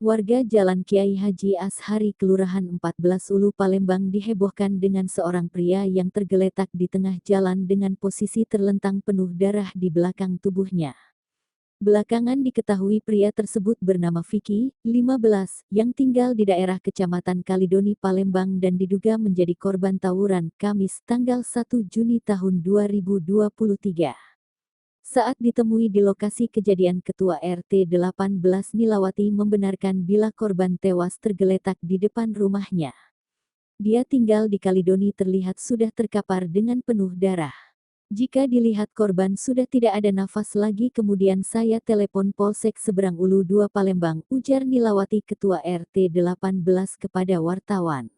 Warga Jalan Kiai Haji Ashari Kelurahan 14 Ulu Palembang dihebohkan dengan seorang pria yang tergeletak di tengah jalan dengan posisi terlentang penuh darah di belakang tubuhnya. Belakangan diketahui pria tersebut bernama Vicky, 15, yang tinggal di daerah Kecamatan Kalidoni Palembang dan diduga menjadi korban tawuran Kamis tanggal 1 Juni tahun 2023. Saat ditemui di lokasi kejadian Ketua RT 18 Nilawati membenarkan bila korban tewas tergeletak di depan rumahnya. Dia tinggal di Kalidoni terlihat sudah terkapar dengan penuh darah. Jika dilihat korban sudah tidak ada nafas lagi kemudian saya telepon Polsek Seberang Ulu 2 Palembang, ujar Nilawati Ketua RT 18 kepada wartawan.